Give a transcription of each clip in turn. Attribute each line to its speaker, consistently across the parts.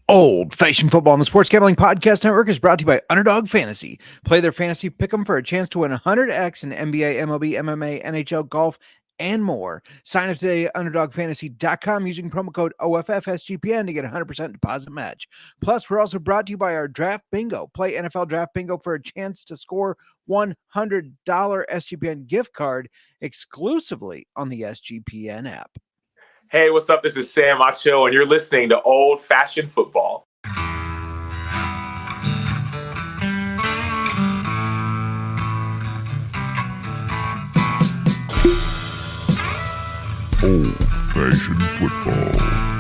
Speaker 1: Old Fashioned Football on the Sports Gambling Podcast Network is brought to you by Underdog Fantasy. Play their fantasy pick 'em for a chance to win 100x in NBA, MLB, MMA, NHL, golf, and more. Sign up today at UnderdogFantasy.com using promo code OFFSGPN to get a 100% deposit match. Plus, we're also brought to you by our Draft Bingo. Play NFL Draft Bingo for a chance to score $100 SGPN gift card exclusively on the SGPN app.
Speaker 2: Hey, what's up? This is Sam Acho, and you're listening to Old Fashioned Football.
Speaker 3: Old Fashioned Football.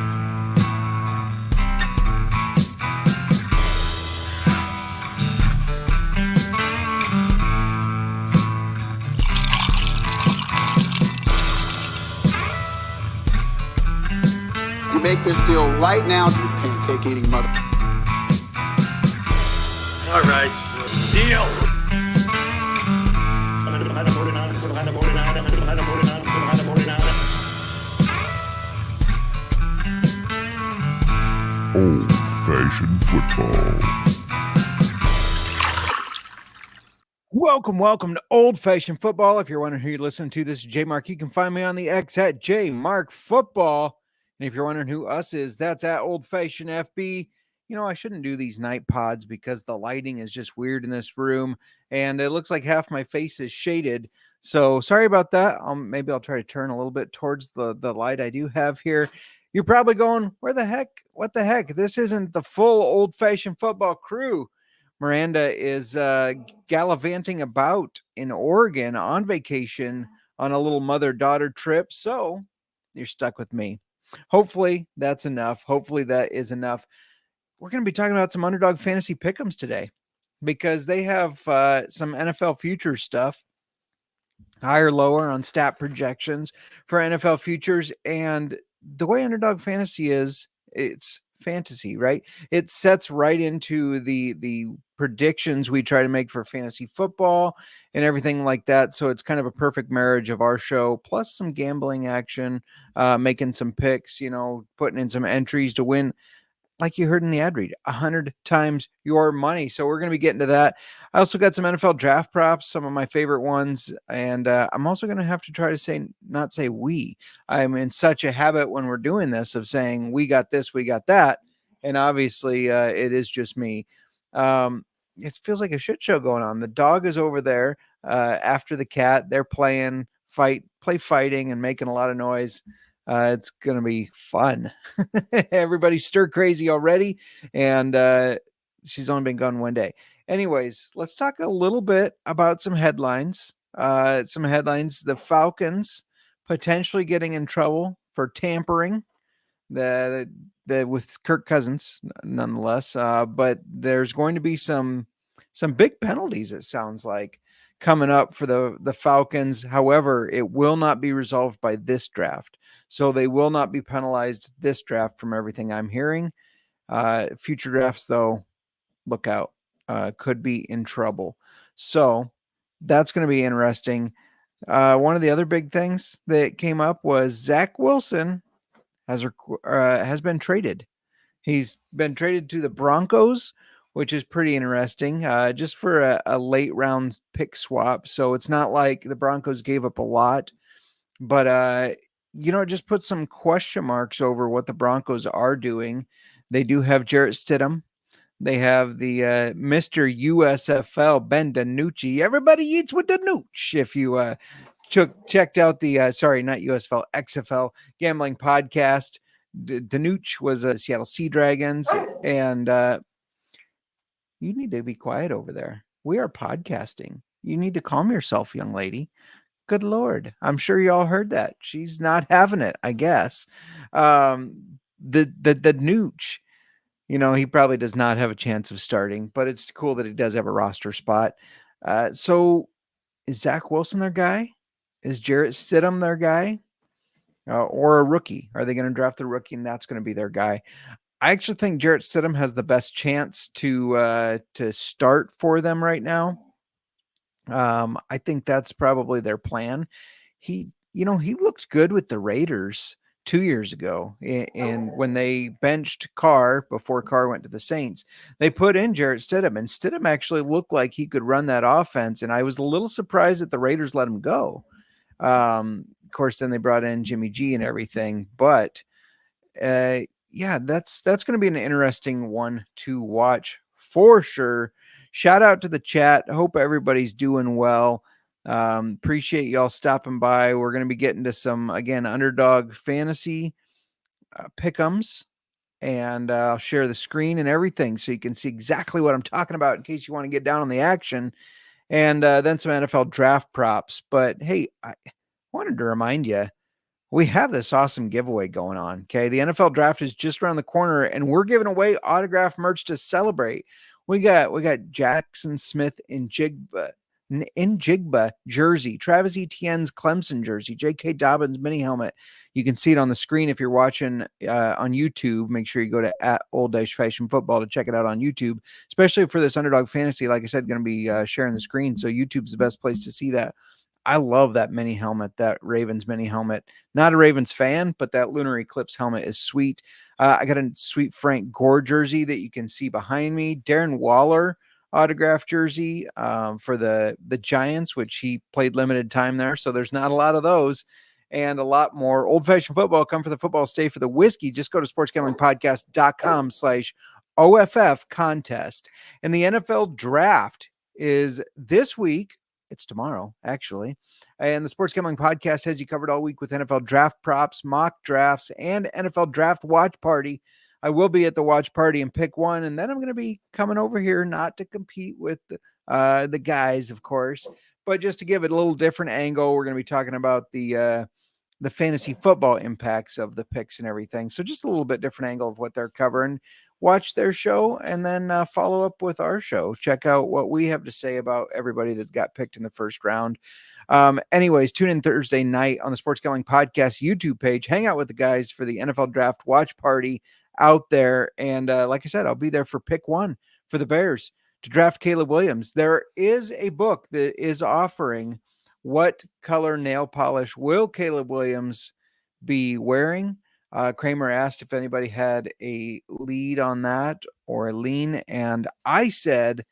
Speaker 4: You make this deal right now, you pancake eating mother.
Speaker 5: All right, deal.
Speaker 3: Old Fashioned Football.
Speaker 1: Welcome to Old Fashioned Football. If you're wondering who you're listening to, this is JMark. You can find me on the X at JMark Football. And if you're wondering who us is, that's at Old Fashioned FB. You know, I shouldn't do these night pods because the lighting is just weird in this room. And it looks like half my face is shaded. So sorry about that. Maybe I'll try to turn a little bit towards the light I do have here. You're probably going, where the heck? What the heck? This isn't the full Old Fashioned Football crew. Miranda is gallivanting about in Oregon on vacation on a little mother-daughter trip. So you're stuck with me. Hopefully that's enough. Hopefully that is enough. We're going to be talking about some Underdog Fantasy Pick 'Ems today because they have some NFL futures stuff, higher, lower on stat projections for NFL futures. And the way Underdog Fantasy is, it's fantasy, right? It sets right into the predictions we try to make for fantasy football and everything like that. So it's kind of a perfect marriage of our show plus some gambling action, making some picks, you know, putting in some entries to win, like you heard in the ad read, 100 times your money. So we're going to be getting to that. I also got some NFL draft props, some of my favorite ones. And I'm also going to have to try to not say we. I'm in such a habit when we're doing this of saying we got this, we got that. And obviously it is just me. It feels like a shit show going on. The dog is over there after the cat. They're fighting and making a lot of noise. It's going to be fun. Everybody's stir crazy already. And she's only been gone one day. Anyways, let's talk a little bit about some headlines. The Falcons potentially getting in trouble for tampering with Kirk Cousins, nonetheless. But there's going to be some big penalties, it sounds like, coming up for the Falcons. However, it will not be resolved by this draft. So they will not be penalized this draft from everything I'm hearing. Future drafts, though, look out. Could be in trouble. So that's going to be interesting. One of the other big things that came up was Zach Wilson has been traded. He's been traded to the Broncos, which is pretty interesting, just for a late round pick swap. So it's not like the Broncos gave up a lot, but it just puts some question marks over what the Broncos are doing. They do have Jarrett Stidham. They have the Mr. USFL, Ben DiNucci. Everybody eats with DiNucci. If you checked out the, not USFL, XFL gambling podcast, DiNucci was a Seattle Sea Dragons. And you need to be quiet over there. We are podcasting. You need to calm yourself, young lady. Good Lord. I'm sure you all heard that. She's not having it, I guess. The Nooch, he probably does not have a chance of starting, but it's cool that he does have a roster spot. So is Zach Wilson their guy? Is Jarrett Stidham their guy? Or a rookie? Are they going to draft a rookie and that's going to be their guy? I actually think Jarrett Stidham has the best chance to start for them right now. I think that's probably their plan. He looked good with the Raiders 2 years ago, and when they benched Carr before Carr went to the Saints, they put in Jarrett Stidham, and Stidham actually looked like he could run that offense, and I was a little surprised that the Raiders let him go. Of course, then they brought in Jimmy G and everything, but yeah, that's going to be an interesting one to watch for sure. Shout out to the chat. Hope everybody's doing well. Appreciate y'all stopping by. We're going to be getting to some, again, Underdog Fantasy Pick Ems, and I'll share the screen and everything so you can see exactly what I'm talking about in case you want to get down on the action, and then some NFL draft props. But hey, I wanted to remind you, we have this awesome giveaway going on. Okay. The NFL draft is just around the corner, and we're giving away autographed merch to celebrate. We got Jackson Smith in Jigba jersey, Travis Etienne's Clemson jersey, J.K. Dobbins mini helmet. You can see it on the screen if you're watching on YouTube. Make sure you go to @Old-Fashioned Football to check it out on YouTube, especially for this Underdog Fantasy. Like I said, going to be sharing the screen, so YouTube's the best place to see that. I love that mini helmet, that Ravens mini helmet. Not a Ravens fan, but that Lunar Eclipse helmet is sweet. I got a sweet Frank Gore jersey that you can see behind me. Darren Waller autograph jersey for the Giants, which he played limited time there, so there's not a lot of those. And a lot more Old-Fashioned Football. Come for the football, stay for the whiskey. Just go to sportsgamblingpodcast.com/OFF contest. And the NFL draft is this week. It's tomorrow, actually. And the Sports Gambling Podcast has you covered all week with NFL draft props, mock drafts, and NFL draft watch party. I will be at the watch party and pick one, and then I'm going to be coming over here not to compete with the guys, of course, but just to give it a little different angle. We're going to be talking about the fantasy football impacts of the picks and everything. So just a little bit different angle of what they're covering. Watch their show and then follow up with our show. Check out what we have to say about everybody that got picked in the first round. Anyways, tune in Thursday night on the Sports Gambling Podcast YouTube page. Hang out with the guys for the NFL Draft Watch Party out there. And like I said, I'll be there for pick one for the Bears to draft Caleb Williams. There is a book that is offering what color nail polish will Caleb Williams be wearing. Kramer asked if anybody had a lead on that or a lean, and I said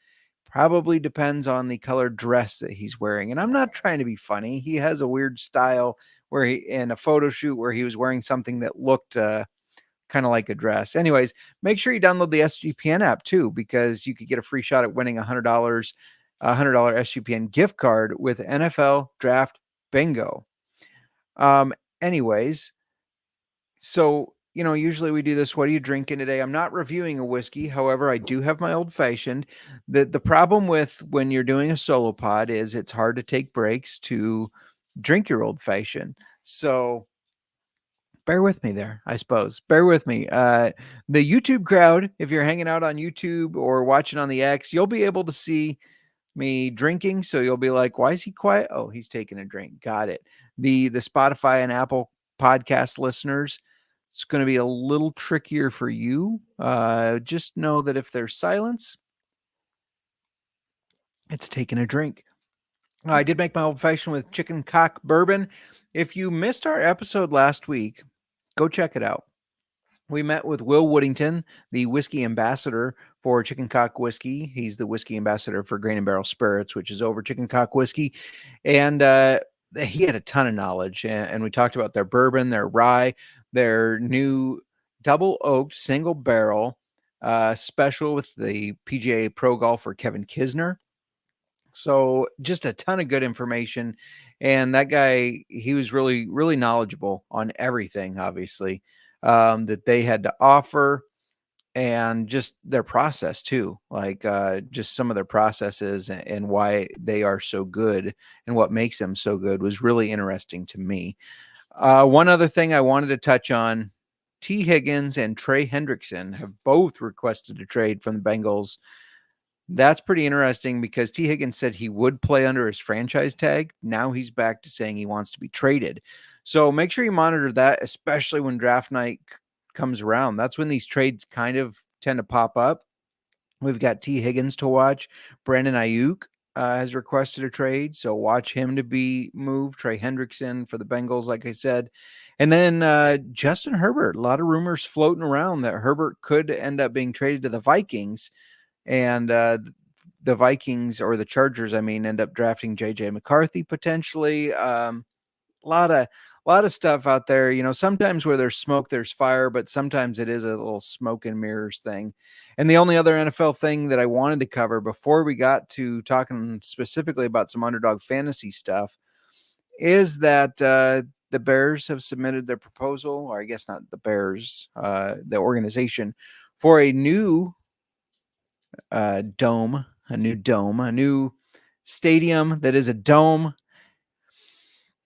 Speaker 1: probably depends on the color dress that he's wearing. And I'm not trying to be funny. He has a weird style where he, in a photo shoot where he was wearing something that looked kind of like a dress. Anyways, make sure you download the SGPN app too, because you could get a free shot at winning $100 SGPN gift card with NFL Draft Bingo. Anyways, so, usually we do this. What are you drinking today? I'm not reviewing a whiskey. However, I do have my Old-Fashioned. The problem with when you're doing a solo pod is it's hard to take breaks to drink your Old-Fashioned. So bear with me there, I suppose. Bear with me. The YouTube crowd, if you're hanging out on YouTube or watching on the X, you'll be able to see me drinking. So you'll be like, why is he quiet? Oh, he's taking a drink. Got it. The Spotify and Apple podcast listeners, it's going to be a little trickier for you. Just know that if there's silence, it's taking a drink. I did make my Old-Fashioned with chicken cock bourbon. If you missed our episode last week, go check it out. We met with Will Woodington, the whiskey ambassador for Chicken Cock Whiskey. He's the whiskey ambassador for Grain and Barrel Spirits, which is over Chicken Cock Whiskey. And he had a ton of knowledge. And we talked about their bourbon, their rye, their new double oaked single barrel special with the PGA Pro golfer Kevin Kisner. So just a ton of good information. And that guy, he was really, really knowledgeable on everything, obviously, that they had to offer, and just their process too, like just some of their processes and why they are so good and what makes them so good was really interesting to me. One other thing I wanted to touch on, T. Higgins and Trey Hendrickson have both requested a trade from the Bengals. That's pretty interesting because T. Higgins said he would play under his franchise tag. Now he's back to saying he wants to be traded. So make sure you monitor that, especially when draft night comes around. That's when these trades kind of tend to pop up. We've got T. Higgins to watch, Brandon Ayuk has requested a trade, so watch him to be moved. Trey Hendrickson for the Bengals, like I said. And then Justin Herbert. A lot of rumors floating around that Herbert could end up being traded to the Vikings. And the Vikings, or the Chargers, I mean, end up drafting J.J. McCarthy potentially. A lot of stuff out there. You know, sometimes where there's smoke, there's fire, but sometimes it is a little smoke and mirrors thing. And the only other NFL thing that I wanted to cover before we got to talking specifically about some Underdog Fantasy stuff is that the Bears have submitted their proposal, or I guess not the Bears, the organization, for a new dome, a new stadium that is a dome.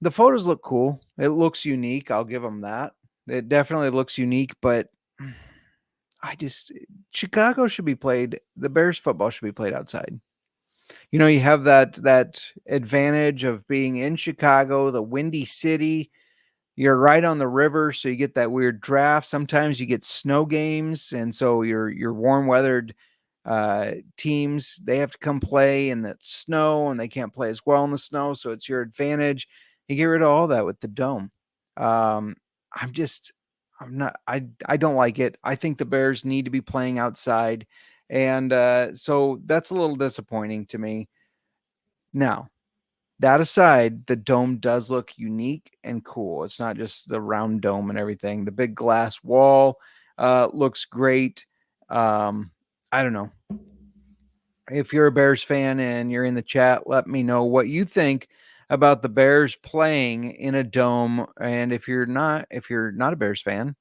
Speaker 1: The photos look cool. It looks unique. I'll give them that. It definitely looks unique, but Chicago should be played. The Bears football should be played outside. You know, you have that advantage of being in Chicago, the windy city. You're right on the river, so you get that weird draft. Sometimes you get snow games, and so your warm weathered teams, they have to come play in that snow, and they can't play as well in the snow, so it's your advantage. You get rid of all that with the dome. Um, I don't like it. I think the Bears need to be playing outside, and so that's a little disappointing to me. Now, that aside, the dome does look unique and cool. It's not just the round dome and everything. The big glass wall looks great. I don't know. If you're a Bears fan and you're in the chat, let me know what you think about the Bears playing in a dome. And if you're not a Bears fan,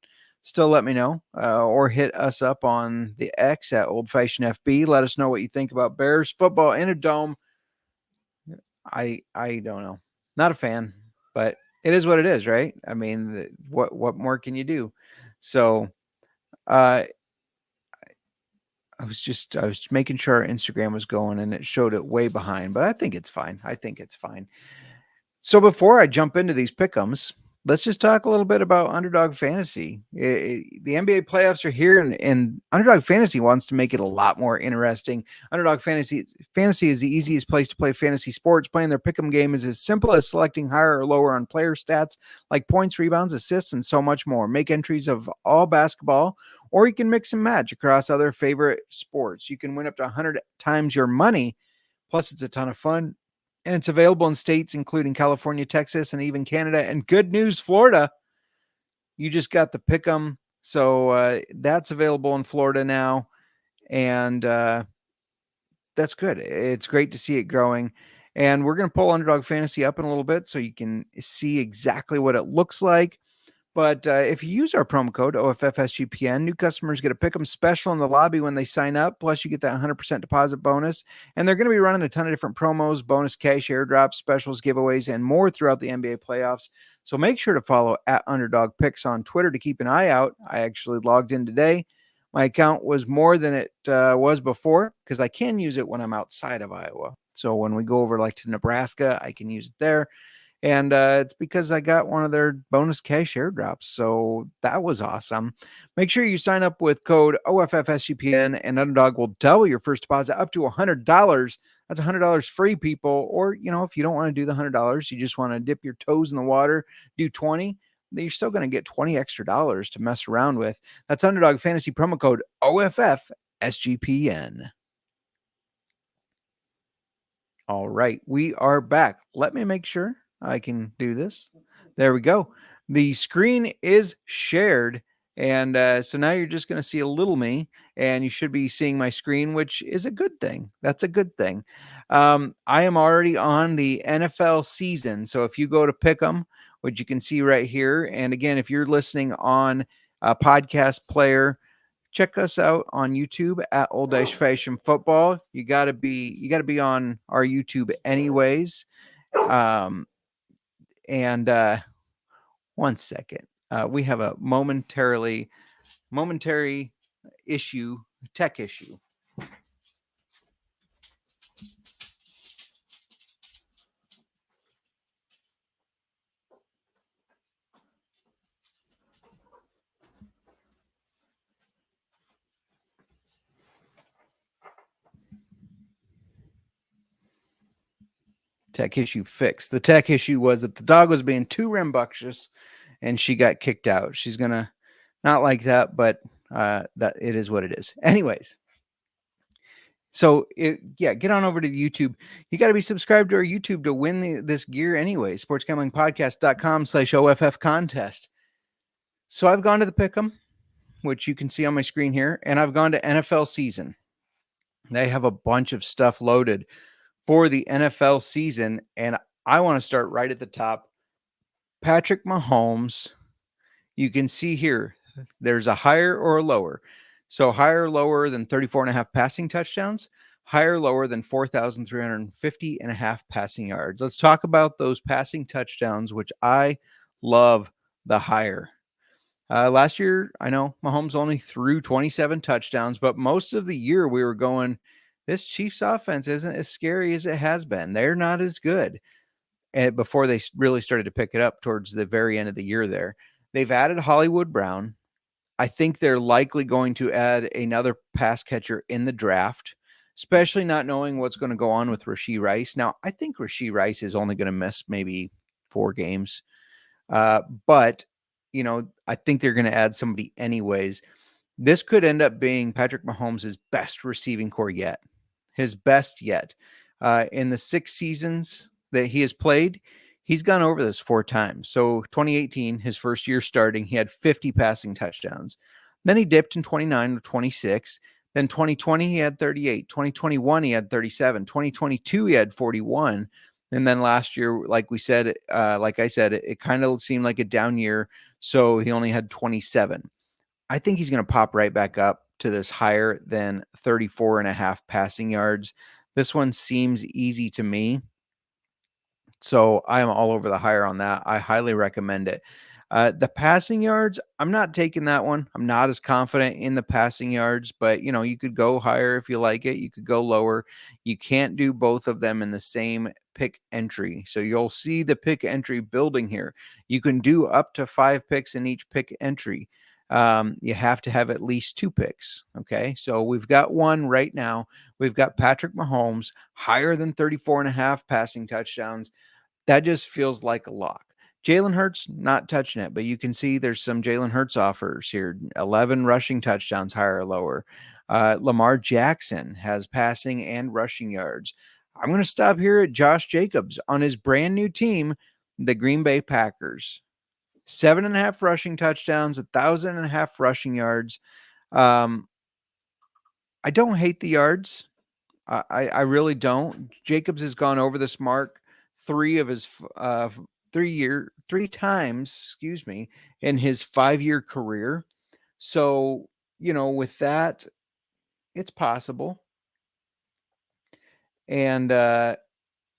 Speaker 1: still let me know, or hit us up on the X at Old Fashioned FB. Let us know what you think about Bears football in a dome. I don't know. Not a fan, but it is what it is, right? I mean, what more can you do? So, I was making sure our Instagram was going, and it showed it way behind, but I think it's fine. So before I jump into these pick'ems, let's just talk a little bit about Underdog Fantasy. The NBA playoffs are here, and Underdog Fantasy wants to make it a lot more interesting. Underdog Fantasy is the easiest place to play fantasy sports. Playing their pick'em game is as simple as selecting higher or lower on player stats like points, rebounds, assists, and so much more. Make entries of all basketball, or you can mix and match across other favorite sports. You can win up to 100 times your money. Plus, it's a ton of fun. And it's available in states including California, Texas, and even Canada. And good news, Florida. You just got the pick 'em. So that's available in Florida now. And that's good. It's great to see it growing. And we're going to pull Underdog Fantasy up in a little bit so you can see exactly what it looks like. But if you use our promo code OFFSGPN, new customers get a pick'em special in the lobby when they sign up. Plus, you get that 100% deposit bonus. And they're going to be running a ton of different promos, bonus cash, airdrops, specials, giveaways, and more throughout the NBA playoffs. So make sure to follow at Underdog Picks on Twitter to keep an eye out. I actually logged in today. My account was more than it was before because I can use it when I'm outside of Iowa. So when we go over like to Nebraska, I can use it there. And it's because I got one of their bonus cash airdrops. So that was awesome. Make sure you sign up with code OFFSGPN, and Underdog will double your first deposit up to $100. That's $100 free, people. Or, you know, if you don't want to do the $100, you just want to dip your toes in the water, do 20, then you're still going to get 20 extra dollars to mess around with. That's Underdog Fantasy promo code OFFSGPN. All right, we are back. Let me make sure I can do this. There we go. The screen is shared. And so now you're just going to see a little me, and you should be seeing my screen, which is a good thing. That's a good thing. I am already on the NFL season. So if you go to Pick'em, which you can see right here, and again, if you're listening on a podcast player, check us out on YouTube at Old Fashioned Football. You gotta be on our YouTube anyways. And one second. We have a momentary issue, tech issue. tech issue fixed. The tech issue was that the dog was being too rambunctious and she got kicked out. She's going to not like that, but that it is what it is. Anyways. So get on over to YouTube. You got to be subscribed to our YouTube to win this gear anyway. sportsgamblingpodcast.com/OFF contest. So I've gone to the Pick 'em, which you can see on my screen here, and I've gone to NFL season. They have a bunch of stuff loaded for the NFL season, and I want to start right at the top. Patrick Mahomes, you can see here, there's a higher or a lower. So higher or lower than 34.5 passing touchdowns, higher or lower than 4,350.5 passing yards. Let's talk about those passing touchdowns, which I love the higher. Last year, I know Mahomes only threw 27 touchdowns, but most of the year we were going, this Chiefs offense isn't as scary as it has been. They're not as good. And before they really started to pick it up towards the very end of the year there. They've added Hollywood Brown. I think they're likely going to add another pass catcher in the draft, especially not knowing what's going to go on with Rashee Rice. Now, I think Rashee Rice is only going to miss maybe 4 games. But, I think they're going to add somebody anyways. This could end up being Patrick Mahomes' best receiving core yet. His best yet. In the 6 seasons that he has played, he's gone over this 4 times. So 2018, his first year starting, he had 50 passing touchdowns. Then he dipped in 29 to 26. Then 2020, he had 38. 2021, he had 37. 2022, he had 41. And then last year, like I said, it kind of seemed like a down year. So he only had 27. I think he's going to pop right back up to this higher than 34.5 passing yards. This one seems easy to me. So I am all over the higher on that. I highly recommend it. The passing yards, I'm not taking that one. I'm not as confident in the passing yards, but you could go higher if you like it. You could go lower. You can't do both of them in the same pick entry. So you'll see the pick entry building here. You can do up to 5 picks in each pick entry. You have to have at least 2 picks. Okay. So we've got one right now. We've got Patrick Mahomes higher than 34.5 passing touchdowns. That just feels like a lock. Jalen Hurts, not touching it, but you can see there's some Jalen Hurts offers here. 11 rushing touchdowns, higher or lower. Lamar Jackson has passing and rushing yards. I'm going to stop here at Josh Jacobs on his brand new team, the Green Bay Packers. 7.5 rushing touchdowns, 1,000.5 rushing yards. I don't hate the yards. I really don't. Jacobs has gone over this mark 3 times, in his 5-year career. So, with that, it's possible. And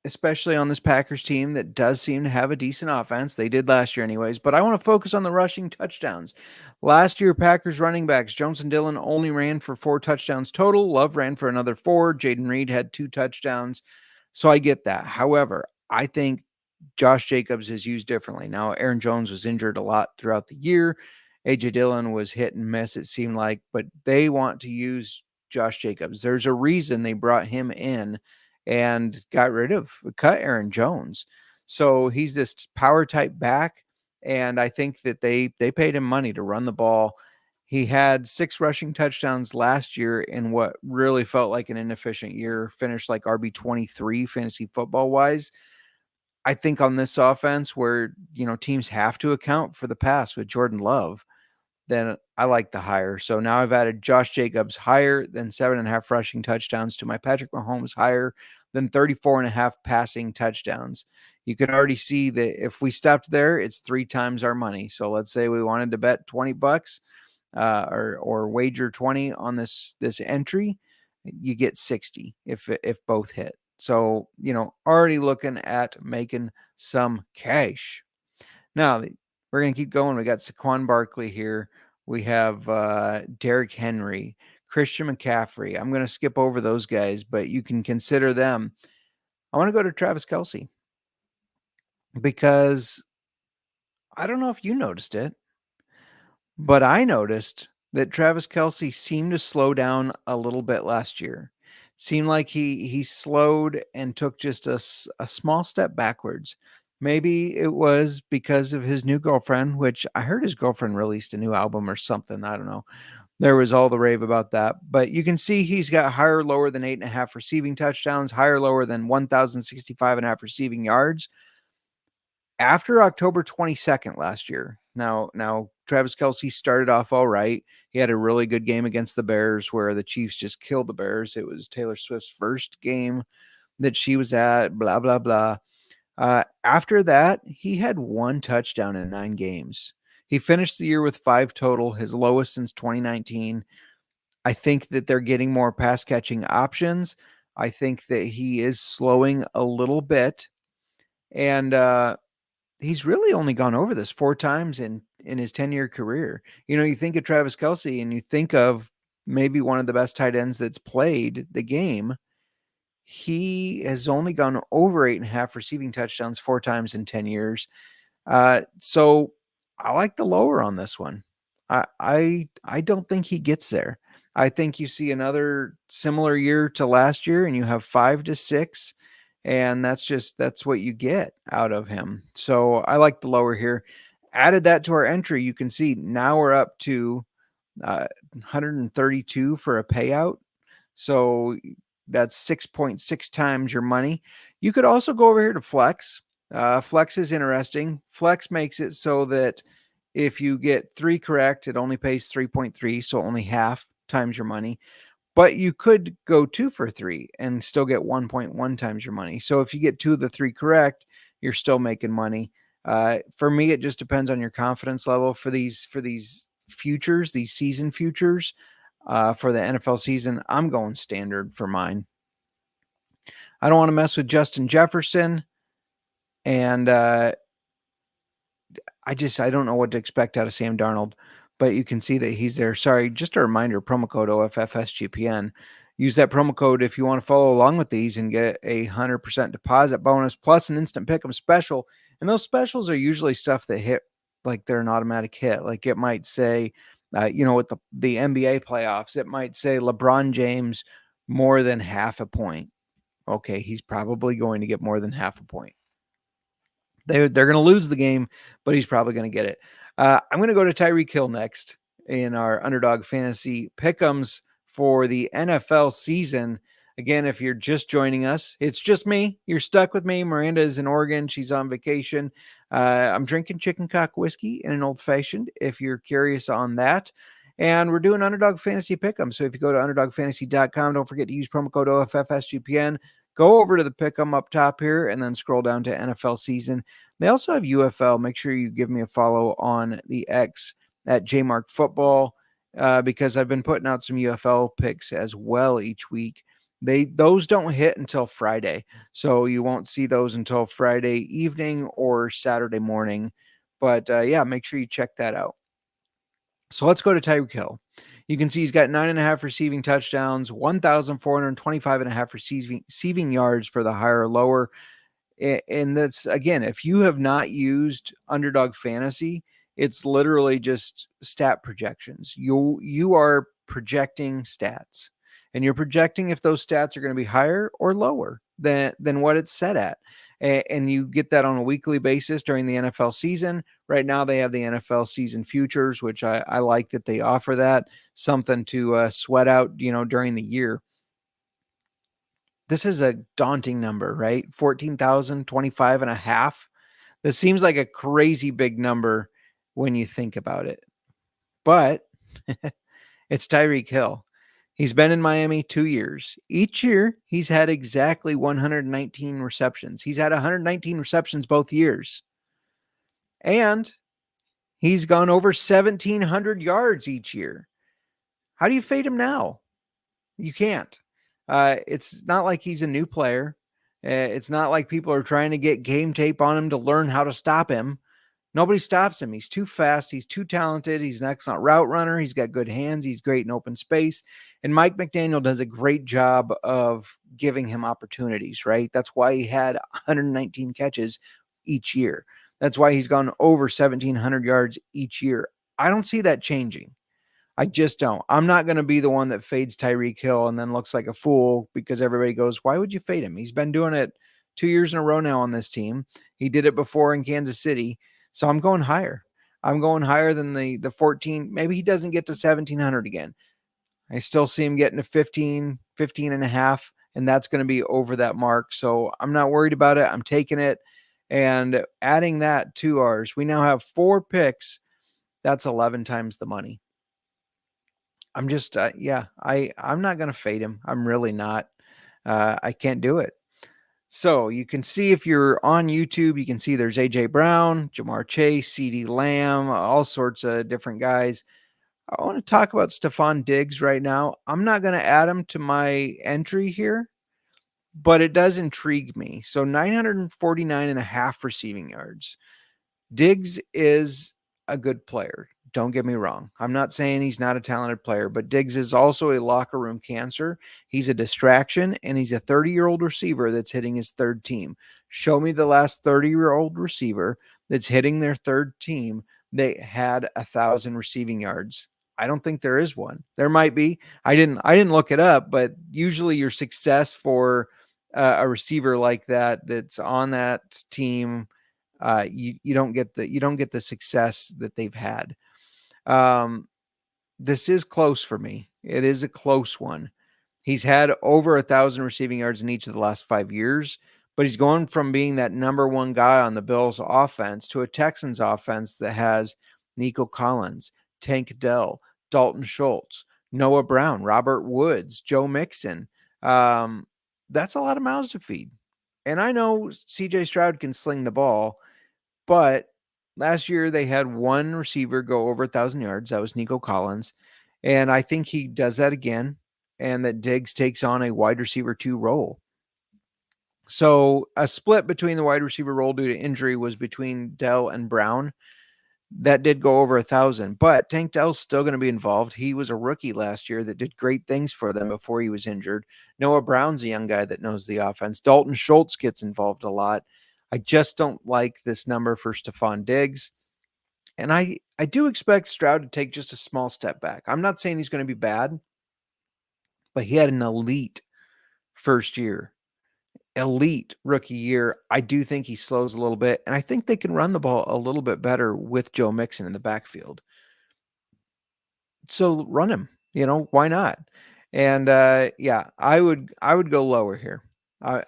Speaker 1: especially on this Packers team that does seem to have a decent offense. They did last year anyways, but I want to focus on the rushing touchdowns. Last year, Packers running backs, Jones and Dillon only ran for 4 touchdowns total. Love ran for another 4. Jaden Reed had 2 touchdowns. So I get that. However, I think Josh Jacobs is used differently. Now, Aaron Jones was injured a lot throughout the year. A.J. Dillon was hit and miss, it seemed like, but they want to use Josh Jacobs. There's a reason they brought him in and cut Aaron Jones. So he's this power type back, and I think that they paid him money to run the ball. He had 6 rushing touchdowns last year in what really felt like an inefficient year, finished like RB23 fantasy football wise. I think on this offense where, teams have to account for the pass with Jordan Love, then I like the higher. So now I've added Josh Jacobs higher than 7.5 rushing touchdowns to my Patrick Mahomes higher than 34.5 passing touchdowns. You can already see that if we stopped there, it's 3 times our money. So let's say we wanted to bet $20 or wager 20 on this weekly, you get 60 if both hit. So, already looking at making some cash. Now, we're going to keep going. We got Saquon Barkley here. We have Derrick Henry, Christian McCaffrey. I'm going to skip over those guys, but you can consider them. I want to go to Travis Kelce because I don't know if you noticed it, but I noticed that Travis Kelce seemed to slow down a little bit last year. seemed like he slowed and took just a small step backwards. Maybe it was because of his new girlfriend, which I heard his girlfriend released a new album or something. I don't know. There was all the rave about that. But you can see he's got higher, lower than 8.5 receiving touchdowns, higher, lower than 1,065.5 receiving yards after October 22nd last year. Now Travis Kelce started off all right. He had a really good game against the Bears where the Chiefs just killed the Bears. It was Taylor Swift's first game that she was at, blah, blah, blah. After that, he had 1 touchdown in 9 games. He finished the year with 5 total, his lowest since 2019. I think that they're getting more pass catching options. I think that he is slowing a little bit. And he's really only gone over this 4 times in his 10-year career. You think of Travis Kelce and you think of maybe one of the best tight ends that's played the game. He has only gone over 8.5 receiving touchdowns 4 times in 10 years. So I like the lower on this one. I don't think he gets there. I think you see another similar year to last year and you have 5 to 6. And that's what you get out of him. So I like the lower here. Added that to our entry. You can see now we're up to 132 for a payout. So that's 6.6 times your money. You could also go over here to Flex. Flex is interesting. Flex makes it so that if you get 3 correct, it only pays 3.3, so only half times your money. But you could go 2 for 3 and still get 1.1 times your money. So if you get 2 of the 3 correct, you're still making money. For me, it just depends on your confidence level for these futures, these season futures. For the NFL season, I'm going standard for mine. I don't want to mess with Justin Jefferson. And I don't know what to expect out of Sam Darnold. But you can see that he's there. Sorry, just a reminder, promo code OFFSGPN. Use that promo code if you want to follow along with these and get a 100% deposit bonus plus an instant pick 'em special. And those specials are usually stuff that hit like they're an automatic hit. Like it might say, with the NBA playoffs, it might say LeBron James more than half a point. Okay, he's probably going to get more than half a point. They're going to lose the game, but he's probably going to get it. I'm going to go to Tyreek Hill next in our Underdog Fantasy Pick'ems for the NFL season. Again, if you're just joining us, it's just me. You're stuck with me. Miranda is in Oregon. She's on vacation. I'm drinking chicken cock whiskey in an old fashioned, if you're curious on that. And we're doing Underdog Fantasy Pick'em. So if you go to underdogfantasy.com, don't forget to use promo code OFFSGPN. Go over to the Pick'em up top here and then scroll down to NFL season. They also have UFL. Make sure you give me a follow on the X at JMark Football because I've been putting out some UFL picks as well each week. Those don't hit until Friday, so you won't see those until Friday evening or Saturday morning. But make sure you check that out. So let's go to Tyreek Hill. You can see he's got 9.5 receiving touchdowns, 1,425.5 receiving yards for the higher or lower. And that's, again, if you have not used Underdog Fantasy, it's literally just stat projections. You are projecting stats, and you're projecting if those stats are going to be higher or lower than what it's set at. And you get that on a weekly basis during the NFL season. Right now they have the NFL season futures, which I like that they offer that, something to sweat out, during the year. This is a daunting number, right? 14,025.5. This seems like a crazy big number when you think about it, but it's Tyreek Hill. He's been in Miami 2 years. Each year, he's had exactly 119 receptions. He's had 119 receptions both years. And he's gone over 1,700 yards each year. How do you fade him now? You can't. It's not like he's a new player. It's not like people are trying to get game tape on him to learn how to stop him. Nobody stops him. He's too fast. He's too talented. He's an excellent route runner. He's got good hands. He's great in open space. And Mike McDaniel does a great job of giving him opportunities, right? That's why he had 119 catches each year. That's why he's gone over 1,700 yards each year. I don't see that changing. I just don't. I'm not going to be the one that fades Tyreek Hill and then looks like a fool because everybody goes, why would you fade him? He's been doing it 2 years in a row now on this team. He did it before in Kansas City. So I'm going higher. I'm going higher than the 14. Maybe he doesn't get to 1,700 again. I still see him getting to 15 and a half, and that's going to be over that mark. So I'm not worried about it. I'm taking it and adding that to ours. We now have 4 picks. That's 11 times the money. I'm just, I'm not going to fade him. I'm really not. I can't do it. So you can see if you're on YouTube, you can see there's AJ Brown, Jamar Chase, CeeDee Lamb, all sorts of different guys. I want to talk about Stephon Diggs right now. I'm not going to add him to my entry here, but it does intrigue me. So 949 and a half receiving yards. Diggs is a good player. Don't get me wrong. I'm not saying he's not a talented player, but Diggs is also a locker room cancer. He's a distraction, and he's a 30-year-old receiver that's hitting his third team. Show me the last 30-year-old receiver that's hitting their third team that had 1,000 receiving yards. I don't think there is one. There might be. I didn't look it up, but usually your success for a receiver like that that's on that team, you don't get the success that they've had. This is close for me. It is a close one. He's had over 1,000 receiving yards in each of the last 5 years, but he's going from being that number one guy on the Bills offense to a Texans offense that has Nico Collins, Tank Dell, Dalton Schultz, Noah Brown, Robert Woods, Joe Mixon. That's a lot of mouths to feed. And I know CJ Stroud can sling the ball, but last year they had one receiver go over 1,000 yards. That was Nico Collins. And I think he does that again, and that Diggs takes on a wide receiver 2 role. So a split between the wide receiver role due to injury was between Dell and Brown. That did go over 1,000, but Tank Dell's still going to be involved. He was a rookie last year that did great things for them before he was injured. Noah Brown's a young guy that knows the offense. Dalton Schultz gets involved a lot. I just don't like this number for Stephon Diggs. And I do expect Stroud to take just a small step back. I'm not saying he's going to be bad, but he had an elite first year. Elite rookie year. I do think he slows a little bit, and I think they can run the ball a little bit better with Joe Mixon in the backfield. So run him, why not? And I would go lower here.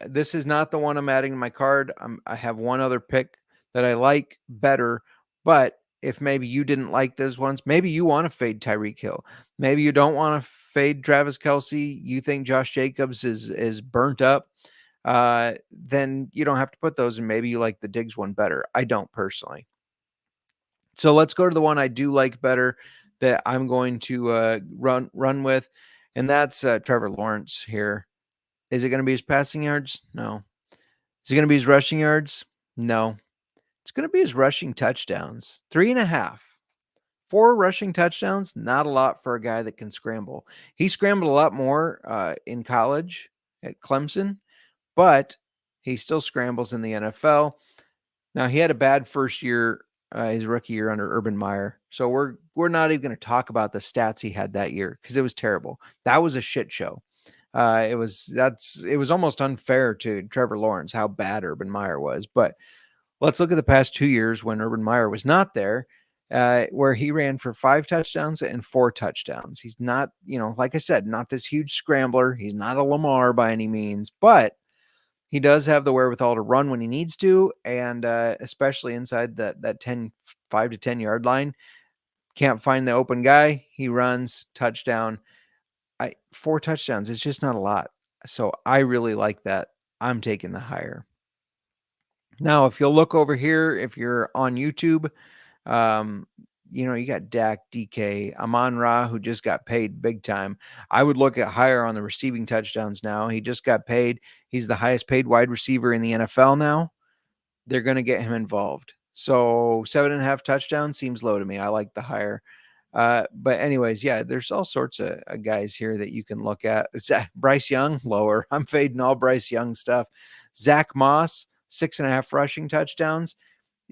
Speaker 1: This is not the one I'm adding to my card. I have one other pick that I like better, but if maybe you didn't like those ones, maybe you want to fade Tyreek Hill. Maybe you don't want to fade Travis Kelce. You think Josh Jacobs is burnt up. Then you don't have to put those, and maybe you like the Diggs one better. I don't personally. So let's go to the one I do like better that I'm going to run with, and that's Trevor Lawrence here. Is it going to be his passing yards? No. Is it going to be his rushing yards? No. It's going to be his rushing touchdowns. 3.5. 4 rushing touchdowns, not a lot for a guy that can scramble. He scrambled a lot more in college at Clemson, but he still scrambles in the NFL. Now, he had a bad first year, his rookie year under Urban Meyer. So we're not even going to talk about the stats he had that year because it was terrible. That was a shit show. It was almost unfair to Trevor Lawrence how bad Urban Meyer was. But let's look at the past 2 years when Urban Meyer was not there, where he ran for 5 touchdowns and 4 touchdowns. He's not, like I said, not this huge scrambler. He's not a Lamar by any means, but he does have the wherewithal to run when he needs to, and especially inside that 5 to 10 yard line. Can't find the open guy. He runs, touchdown. 4 touchdowns is just not a lot. So I really like that. I'm taking the higher. Now, if you'll look over here, if you're on YouTube, you got Dak, DK, Amon-Ra, who just got paid big time. I would look at higher on the receiving touchdowns now. He just got paid. He's the highest paid wide receiver in the NFL now. They're going to get him involved. So 7.5 touchdowns seems low to me. I like the higher. But anyways, there's all sorts of guys here that you can look at. Bryce Young, lower. I'm fading all Bryce Young stuff. Zach Moss, 6.5 rushing touchdowns.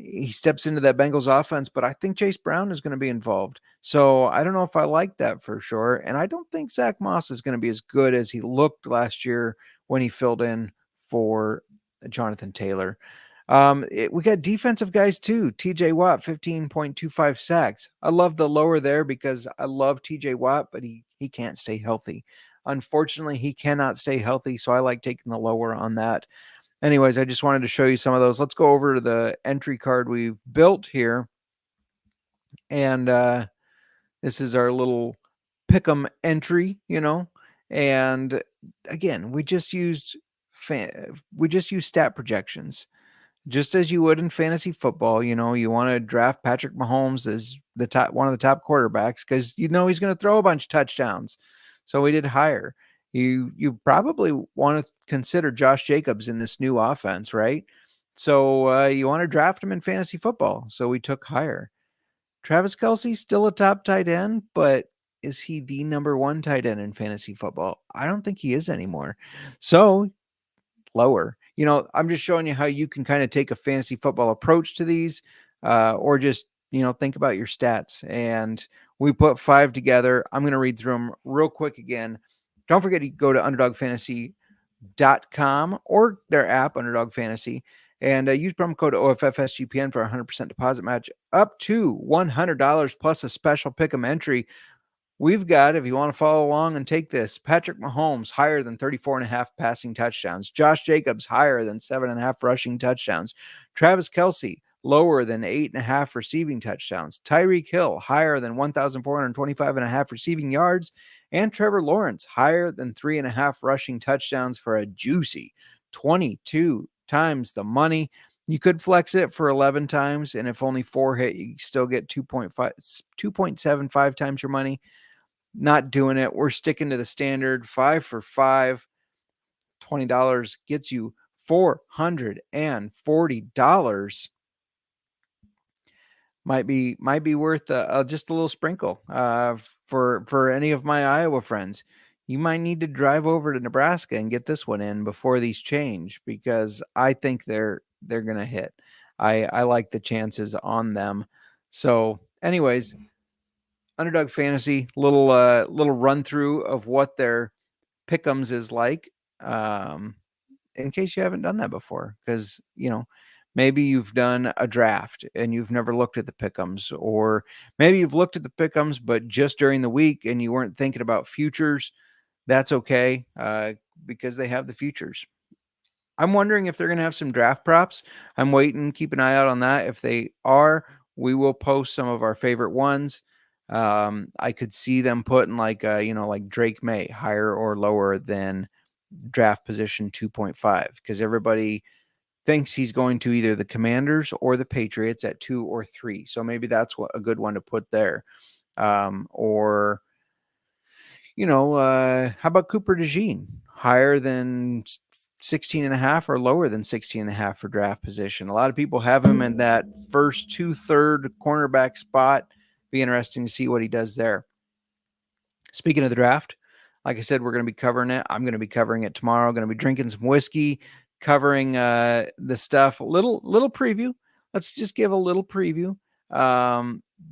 Speaker 1: he steps into that Bengals offense, but I think Chase Brown is going to be involved. So I don't know if I like that for sure. And I don't think Zach Moss is going to be as good as he looked last year when he filled in for Jonathan Taylor. We got defensive guys too. TJ Watt, 15.25 sacks. I love the lower there because I love TJ Watt, but he can't stay healthy. Unfortunately, he cannot stay healthy. So I like taking the lower on that. Anyways, I just wanted to show you some of those. Let's go over to the entry card we've built here. And this is our little pick 'em entry, And again, we just used stat projections. Just as you would in fantasy football, you want to draft Patrick Mahomes as one of the top quarterbacks because he's going to throw a bunch of touchdowns. So we did higher. You probably want to consider Josh Jacobs in this new offense, right? So you want to draft him in fantasy football. So we took higher. Travis Kelce, still a top tight end, but is he the number one tight end in fantasy football? I don't think he is anymore. So lower. I'm just showing you how you can kind of take a fantasy football approach to these, or just, think about your stats. And we put 5 together. I'm going to read through them real quick again. Don't forget to go to underdogfantasy.com or their app, Underdog Fantasy, and use promo code OFFSGPN for a 100% deposit match up to $100 plus a special pick 'em entry. We've got, if you want to follow along and take this, Patrick Mahomes higher than 34.5 passing touchdowns. Josh Jacobs higher than 7.5 rushing touchdowns. Travis Kelce lower than 8.5 receiving touchdowns. Tyreek Hill higher than 1,425.5 receiving yards. And Trevor Lawrence higher than 3.5 rushing touchdowns for a juicy 22 times the money. You could flex it for 11 times, and if only 4 hit, you still get 2.75 times your money. Not doing it. We're sticking to the standard 5 for 5. $20 gets you $440. Might be worth just a little sprinkle for any of my Iowa friends. You might need to drive over to Nebraska and get this one in before these change, because I think they're going to hit. I like the chances on them. So anyways, Underdog Fantasy, little run through of what their pick'ems is like, in case you haven't done that before, because maybe you've done a draft and you've never looked at the pick'ems, or maybe you've looked at the pick'ems but just during the week and you weren't thinking about futures. That's okay, because they have the futures. I'm wondering if they're going to have some draft props. I'm waiting, keep an eye out on that. If they are, we will post some of our favorite ones. I could see them putting like Drake May higher or lower than draft position 2.5, because everybody thinks he's going to either the Commanders or the Patriots at 2 or 3. So maybe that's a good one to put there. Or how about Cooper DeJean, higher than 16.5 or lower than 16.5 for draft position? A lot of people have him in that first 2/3 cornerback spot. Be interesting to see what he does there. Speaking of the draft, like I said, we're going to be covering it. I'm going to be covering it tomorrow. Going to be drinking some whiskey, covering the stuff. Little preview. Let's just give a little preview.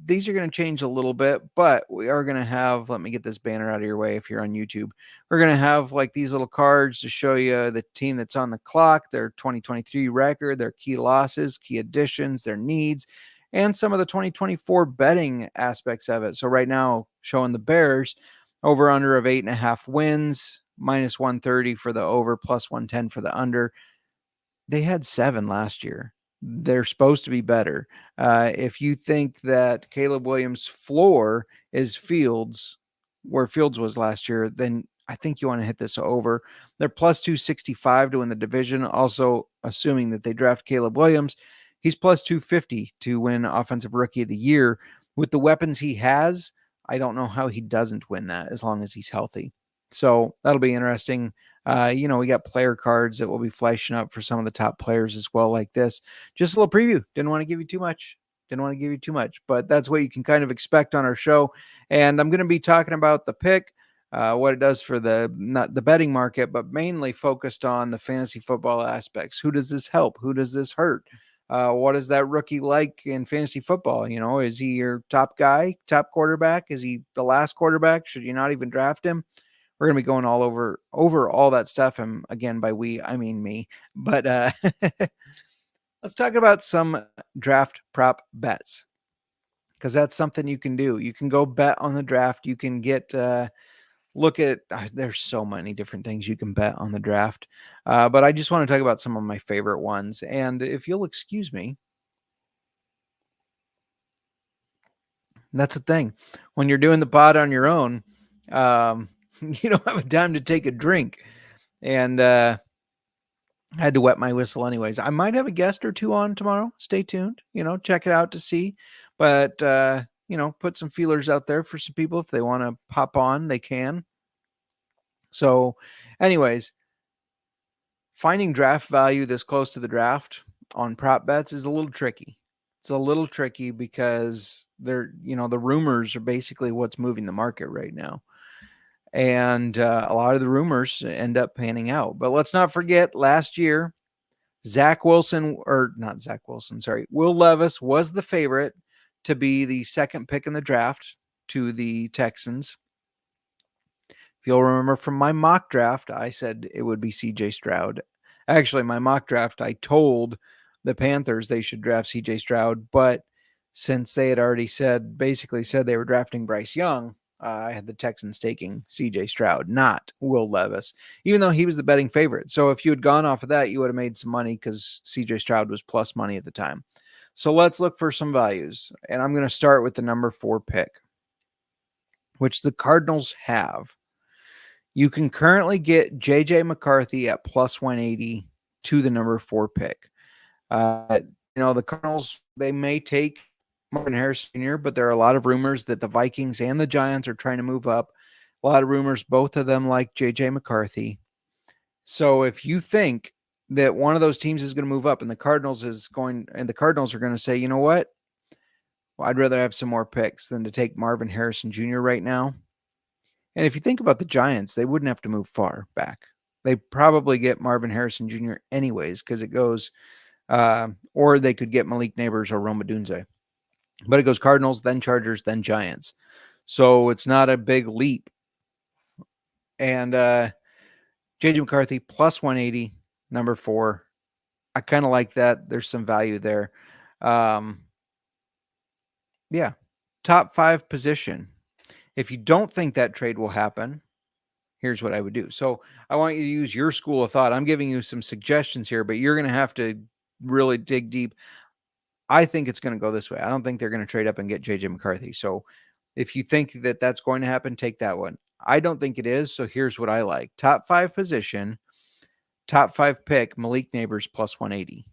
Speaker 1: These are going to change a little bit, but we are going to have, let me get this banner out of your way if you're on YouTube. We're going to have like these little cards to show you the team that's on the clock, their 2023 record, their key losses, key additions, their needs, and some of the 2024 betting aspects of it. So right now, showing the Bears over under of 8.5 wins, minus 130 for the over, plus 110 for the under. They had 7 last year. They're supposed to be better. If you think that Caleb Williams' floor is Fields, where Fields was last year, then I think you want to hit this over. They're plus 265 to win the division. Also, assuming that they draft Caleb Williams, he's plus 250 to win Offensive Rookie of the Year. With the weapons he has, I don't know how he doesn't win that as long as he's healthy. So that'll be interesting. We got player cards that will be flashing up for some of the top players as well, like this. Just a little preview. Didn't want to give you too much, but that's what you can kind of expect on our show. And I'm going to be talking about the pick, what it does for not the betting market, but mainly focused on the fantasy football aspects. Who does this help? Who does this hurt? What is that rookie like in fantasy football? You know, is he your top guy, top quarterback? Is he the last quarterback? Should you not even draft him? We're going to be going all over all that stuff. And again, by we, I mean me. But let's talk about some draft prop bets, because that's something you can do. You can go bet on the draft. You can get look at there's so many different things you can bet on the draft. But I just want to talk about some of my favorite ones. And if you'll excuse me, that's the thing. When you're doing the pod on your own, you don't have time to take a drink. And I had to wet my whistle anyways. I might have a guest or two on tomorrow. Stay tuned. You know, check it out to see. But, you know, put some feelers out there for some people. If they want to pop on, they can. So anyways, finding draft value this close to the draft on prop bets is a little tricky. It's a little tricky because they're, you know, the rumors are basically what's moving the market right now. And a lot of the rumors end up panning out. But let's not forget last year, Will Levis was the favorite to be the second pick in the draft to the Texans. If you'll remember from my mock draft, I said it would be CJ Stroud. Actually, my mock draft, I told the Panthers they should draft CJ Stroud, but since they had already basically said they were drafting Bryce Young, I had the Texans taking CJ Stroud, not Will Levis, even though he was the betting favorite. So if you had gone off of that, you would have made some money because CJ Stroud was plus money at the time. So let's look for some values. And I'm going to start with the number 4 pick, which the Cardinals have. You can currently get JJ McCarthy at plus 180 to the number 4 pick. You know, the Cardinals, they may take Marvin Harrison Jr., but there are a lot of rumors that the Vikings and the Giants are trying to move up. A lot of rumors, both of them like JJ McCarthy. So if you think that one of those teams is going to move up and the Cardinals are going to say, you know what? Well, I'd rather have some more picks than to take Marvin Harrison Jr. right now. And if you think about the Giants, they wouldn't have to move far back. They probably get Marvin Harrison Jr. anyways, because it goes, or they could get Malik Neighbors or Rome Odunze. But it goes Cardinals, then Chargers, then Giants. So it's not a big leap. And JJ McCarthy plus 180, number 4. I kind of like that. There's some value there. Yeah. Top 5 position. If you don't think that trade will happen, here's what I would do. So I want you to use your school of thought. I'm giving you some suggestions here, but you're going to have to really dig deep. I think it's going to go this way. I don't think they're going to trade up and get JJ McCarthy. So if you think that that's going to happen, take that one. I don't think it is. So here's what I like. Top 5 position, top 5 pick, Malik Neighbors plus 180.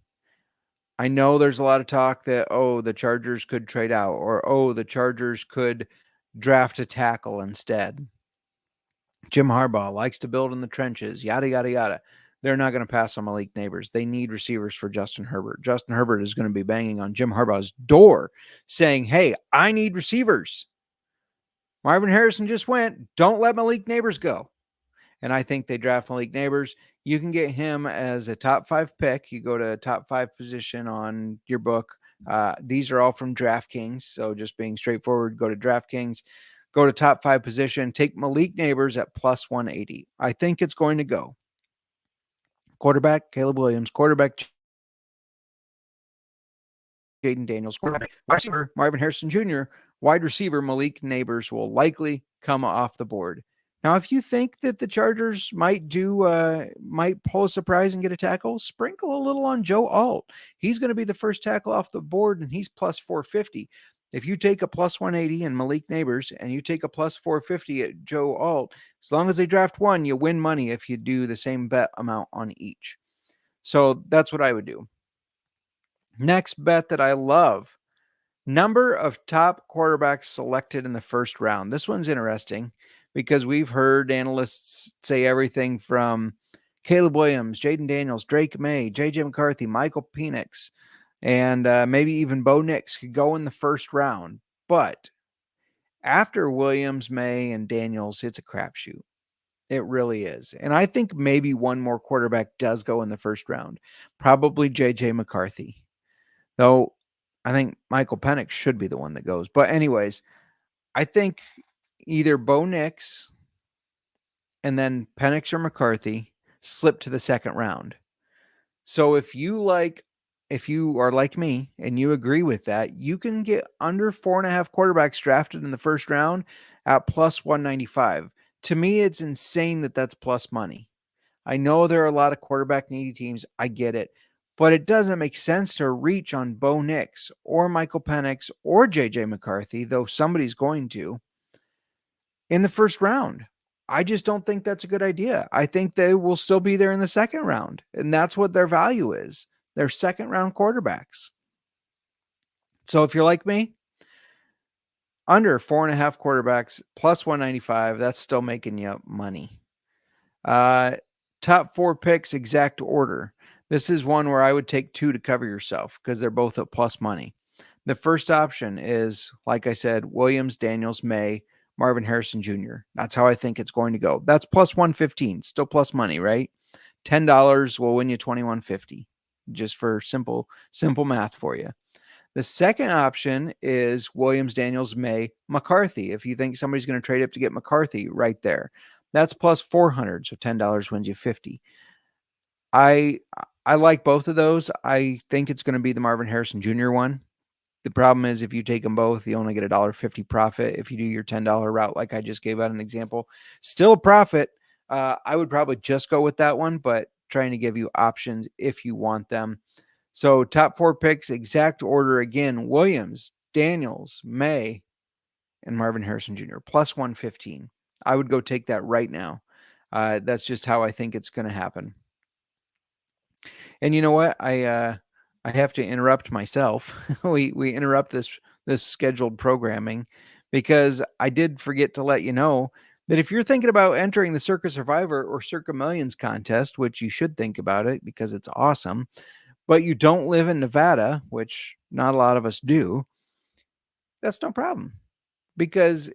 Speaker 1: I know there's a lot of talk that, the Chargers could trade out, or, the Chargers could draft a tackle instead. Jim Harbaugh likes to build in the trenches, yada, yada, yada. They're not going to pass on Malik Neighbors. They need receivers for Justin Herbert. Justin Herbert is going to be banging on Jim Harbaugh's door saying, hey, I need receivers. Marvin Harrison just went. Don't let Malik Neighbors go. And I think they draft Malik Neighbors. You can get him as a top 5 pick. You go to a top 5 position on your book. These are all from DraftKings. So just being straightforward, go to DraftKings, go to top 5 position, take Malik Neighbors at plus 180. I think it's going to go. Quarterback, Caleb Williams. Quarterback, Jaden Daniels. Quarterback, wide receiver, Marvin Harrison Jr. Wide receiver, Malik Neighbors will likely come off the board. Now, if you think that the Chargers might pull a surprise and get a tackle, sprinkle a little on Joe Alt. He's going to be the first tackle off the board, and he's plus 450. If you take a plus 180 in Malik Neighbors and you take a plus 450 at Joe Alt, as long as they draft one, you win money if you do the same bet amount on each. So that's what I would do. Next bet that I love, number of top quarterbacks selected in the first round. This one's interesting because we've heard analysts say everything from Caleb Williams, Jaden Daniels, Drake May, JJ McCarthy, Michael Penix, and maybe even Bo Nix could go in the first round. But after Williams, May, and Daniels, it's a crapshoot. It really is. And I think maybe one more quarterback does go in the first round. Probably JJ McCarthy. Though I think Michael Penix should be the one that goes. But anyways, I think either Bo Nix and then Penix or McCarthy slip to the second round. So if you are like me and you agree with that, you can get under 4.5 quarterbacks drafted in the first round at plus 195. To me, it's insane that that's plus money. I know there are a lot of quarterback needy teams. I get it. But it doesn't make sense to reach on Bo Nix or Michael Penix or JJ McCarthy, though somebody's going to, in the first round. I just don't think that's a good idea. I think they will still be there in the second round, and that's what their value is. They're second round quarterbacks. So if you're like me, under 4.5 quarterbacks plus 195, that's still making you money. Top 4 picks, exact order. This is one where I would take 2 to cover yourself because they're both at plus money. The first option is, like I said, Williams, Daniels, May, Marvin Harrison Jr. That's how I think it's going to go. That's plus 115, still plus money, right? $10 will win you $21.50, just for simple math for you. The second option is Williams, Daniels, May, McCarthy. If you think somebody's going to trade up to get McCarthy, right there. That's plus 400, so $10 wins you 50. I like both of those. I think it's going to be the Marvin Harrison Jr. one. The problem is if you take them both, you only get $1.50 profit. If you do your $10 route, like I just gave out an example, still a profit. I would probably just go with that one, but trying to give you options if you want them. So top 4 picks, exact order again: Williams, Daniels, May, and Marvin Harrison Jr. plus 115. I would go take that right now. That's just how I think it's going to happen. And you know what? I have to interrupt myself. we interrupt this scheduled programming because I did forget to let you know that if you're thinking about entering the Circa Survivor or Circa Millions contest, which you should think about it because it's awesome, but you don't live in Nevada, which not a lot of us do, that's no problem, because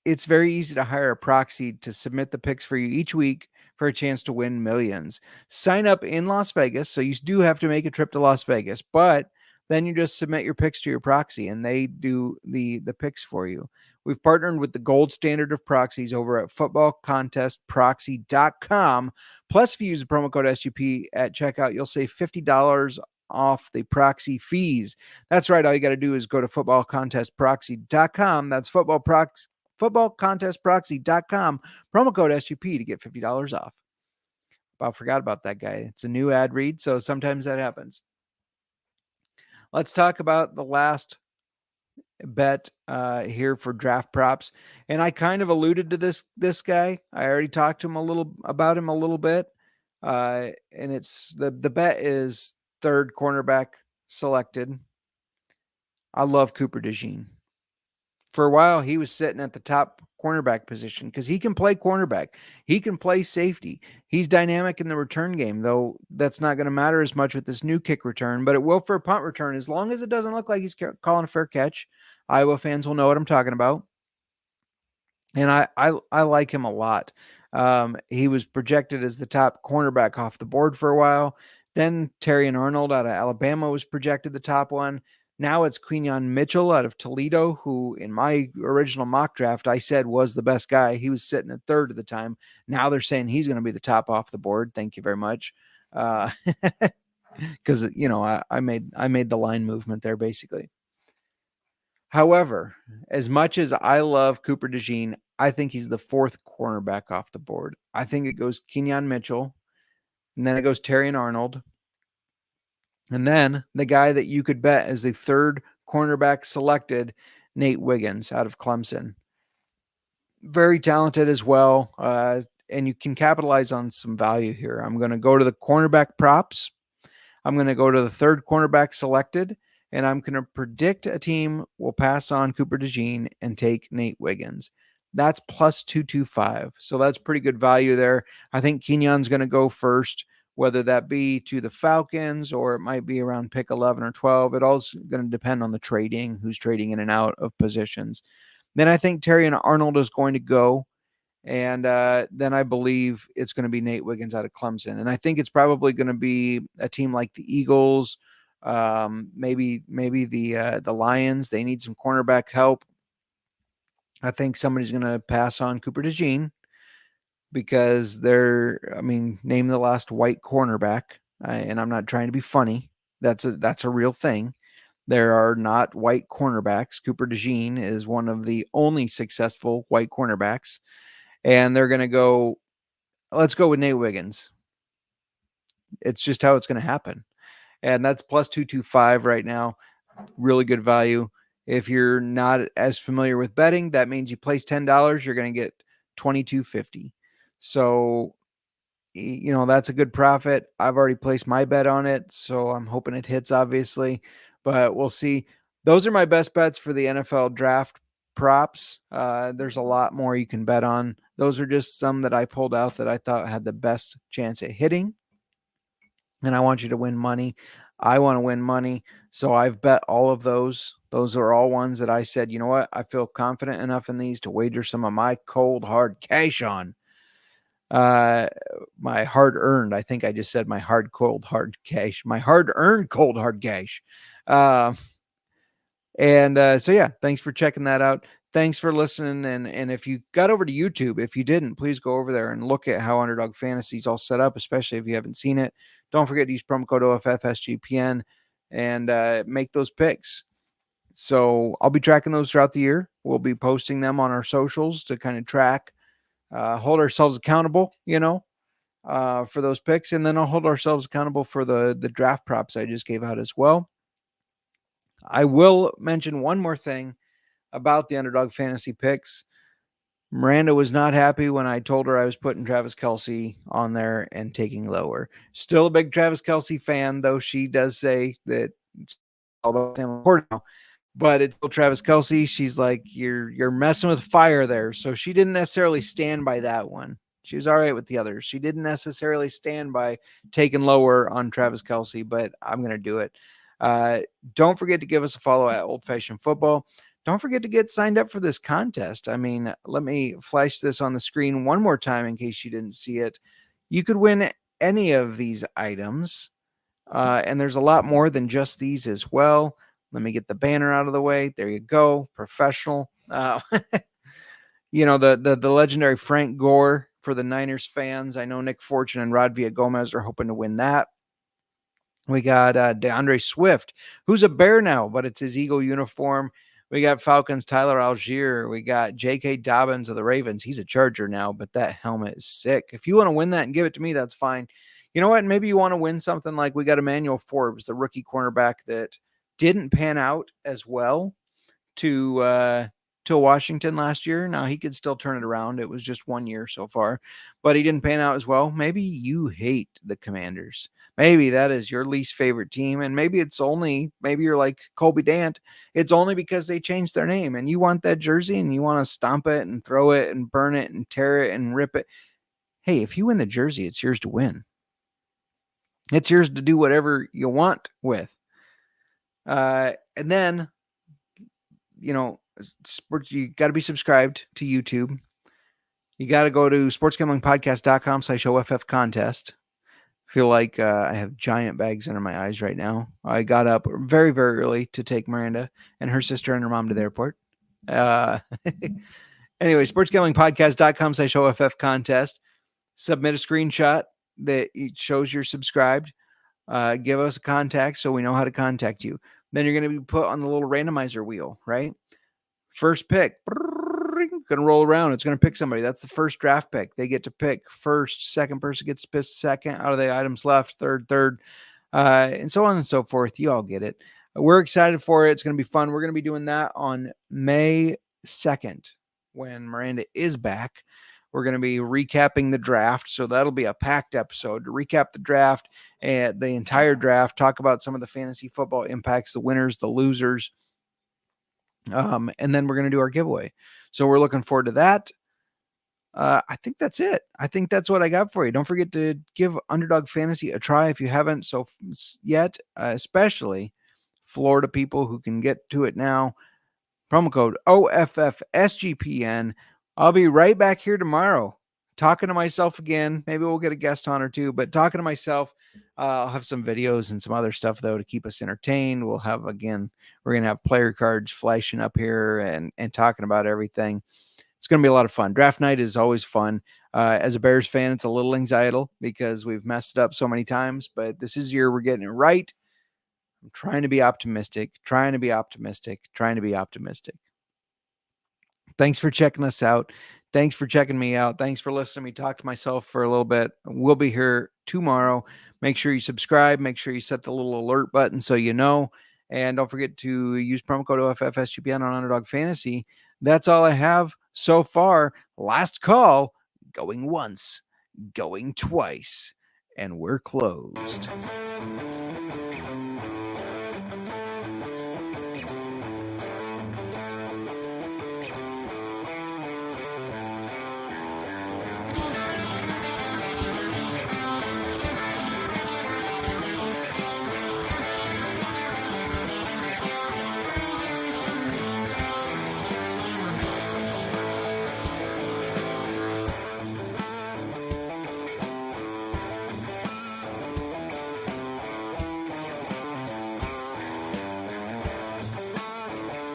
Speaker 1: it's very easy to hire a proxy to submit the picks for you each week for a chance to win millions. Sign up in Las Vegas, so you do have to make a trip to Las Vegas, but then you just submit your picks to your proxy and they do the picks for you. We've partnered with the gold standard of proxies over at footballcontestproxy.com. Plus, if you use the promo code SGP at checkout, you'll save $50 off the proxy fees. That's right. All you got to do is go to footballcontestproxy.com. That's footballcontestproxy.com, promo code SGP to get $50 off. About forgot about that guy. It's a new ad read, so sometimes that happens. Let's talk about the last bet here for draft props. And I kind of alluded to this guy. I already talked to him about him a little bit. And it's the bet is third cornerback selected. I love Cooper DeJean. For a while, he was sitting at the top cornerback position because he can play cornerback. He can play safety. He's dynamic in the return game, though that's not going to matter as much with this new kick return, but it will for a punt return as long as it doesn't look like he's calling a fair catch. Iowa fans will know what I'm talking about. And I like him a lot. He was projected as the top cornerback off the board for a while. Then Terrion Arnold out of Alabama was projected the top one. Now it's Quinyon Mitchell out of Toledo, who in my original mock draft, I said was the best guy. He was sitting at third at the time. Now they're saying he's going to be the top off the board. Thank you very much. Because, I made the line movement there basically. However, as much as I love Cooper DeJean, I think he's the fourth cornerback off the board. I think it goes Quinyon Mitchell, and then it goes Terrion Arnold. And then the guy that you could bet as the third cornerback selected, Nate Wiggins out of Clemson. Very talented as well. And you can capitalize on some value here. I'm going to go to the cornerback props. I'm going to go to the third cornerback selected, and I'm going to predict a team will pass on Cooper DeJean and take Nate Wiggins. That's plus 225. So that's pretty good value there. I think Kenyon's going to go first, whether that be to the Falcons or it might be around pick 11 or 12. It all's going to depend on the trading, who's trading in and out of positions. Then I think Terrion Arnold is going to go. And then I believe it's going to be Nate Wiggins out of Clemson. And I think it's probably going to be a team like the Eagles Maybe the Lions, they need some cornerback help. I think somebody's going to pass on Cooper DeJean because name the last white cornerback. And I'm not trying to be funny. That's a real thing. There are not white cornerbacks. Cooper DeJean is one of the only successful white cornerbacks. And they're going to go, let's go with Nate Wiggins. It's just how it's going to happen. And that's plus 225 right now. Really good value. If you're not as familiar with betting, that means you place $10, you're going to get $22.50. So, that's a good profit. I've already placed my bet on it, so I'm hoping it hits, obviously, but we'll see. Those are my best bets for the NFL draft props. There's a lot more you can bet on. Those are just some that I pulled out that I thought had the best chance at hitting. And I want you to win money. I want to win money. So I've bet all of those. Those are all ones that I said, you know what? I feel confident enough in these to wager some of my cold, hard cash on. My hard earned, I think I just said my hard, cold, hard cash. My hard earned, cold, hard cash. So yeah, thanks for checking that out. Thanks for listening. And if you got over to YouTube, if you didn't, please go over there and look at how Underdog Fantasy is all set up, especially if you haven't seen it. Don't forget to use promo code OFF SGPN and make those picks. So I'll be tracking those throughout the year. We'll be posting them on our socials to kind of track, hold ourselves accountable, for those picks. And then I'll hold ourselves accountable for the draft props I just gave out as well. I will mention one more thing about the Underdog Fantasy picks. Miranda was not happy when I told her I was putting Travis Kelce on there and taking lower. Still a big Travis Kelce fan, though she does say that it's all about him now. But it's still Travis Kelce. She's like, you're messing with fire there. So she didn't necessarily stand by that one. She was all right with the others. She didn't necessarily stand by taking lower on Travis Kelce, but I'm going to do it. Don't forget to give us a follow at Old Fashioned Football. Don't forget to get signed up for this contest. I mean, let me flash this on the screen one more time in case you didn't see it. You could win any of these items, and there's a lot more than just these as well. Let me get the banner out of the way. There you go. Professional. The legendary Frank Gore for the Niners fans. I know Nick Fortune and Rod Villagomez are hoping to win that. We got DeAndre Swift, who's a Bear now, but it's his Eagle uniform. We got Falcons Tyler Algier. We got J.K. Dobbins of the Ravens. He's a Charger now, but that helmet is sick. If you want to win that and give it to me, that's fine. You know what? Maybe you want to win something like we got Emmanuel Forbes, the rookie cornerback that didn't pan out as well to Washington last year. Now, he could still turn it around. It was just 1 year so far, but he didn't pan out as well. Maybe you hate the Commanders. Maybe that is your least favorite team, and maybe you're like Colby Dant. It's only because they changed their name, and you want that jersey, and you want to stomp it and throw it and burn it and tear it and rip it. Hey, if you win the jersey, it's yours to win. It's yours to do whatever you want with. And then, sports, you got to be subscribed to YouTube. You got to go to sportsgamblingpodcast.com/OFF contest. Feel like I have giant bags under my eyes right now. I got up very, very early to take Miranda and her sister and her mom to the airport. Anyway, sportsgamblingpodcast.com/OFF contest. Submit a screenshot that shows you're subscribed. Give us a contact so we know how to contact you. Then you're going to be put on the little randomizer wheel, right? First pick. Going to roll around. It's going to pick somebody. That's the first draft pick. They get to pick first. Second person gets picked second out of the items left. Third, and so on and so forth. You all get it. We're excited for it. It's going to be fun. We're going to be doing that on May 2nd when Miranda is back. We're going to be recapping the draft. So that'll be a packed episode to recap the draft and the entire draft, talk about some of the fantasy football impacts, the winners, the losers. And then we're going to do our giveaway. So we're looking forward to that. I think that's it. I think that's what I got for you. Don't forget to give Underdog Fantasy a try if you haven't so yet, especially Florida people who can get to it now. Promo code OFFSGPN. I'll be right back here tomorrow talking to myself again. Maybe we'll get a guest on or two, but talking to myself. I'll have some videos and some other stuff though to keep us entertained. We're going to have player cards flashing up here and talking about everything. It's going to be a lot of fun. Draft night is always fun. As a Bears fan, it's a little anxiety because we've messed it up so many times, but this is the year we're getting it right. I'm trying to be optimistic. Thanks for checking us out. Thanks for checking me out. Thanks for listening to me talk to myself for a little bit. We'll be here tomorrow. Make sure you subscribe. Make sure you set the little alert button so you know. And don't forget to use promo code OFFSGPN on Underdog Fantasy. That's all I have so far. Last call, going once, going twice, and we're closed.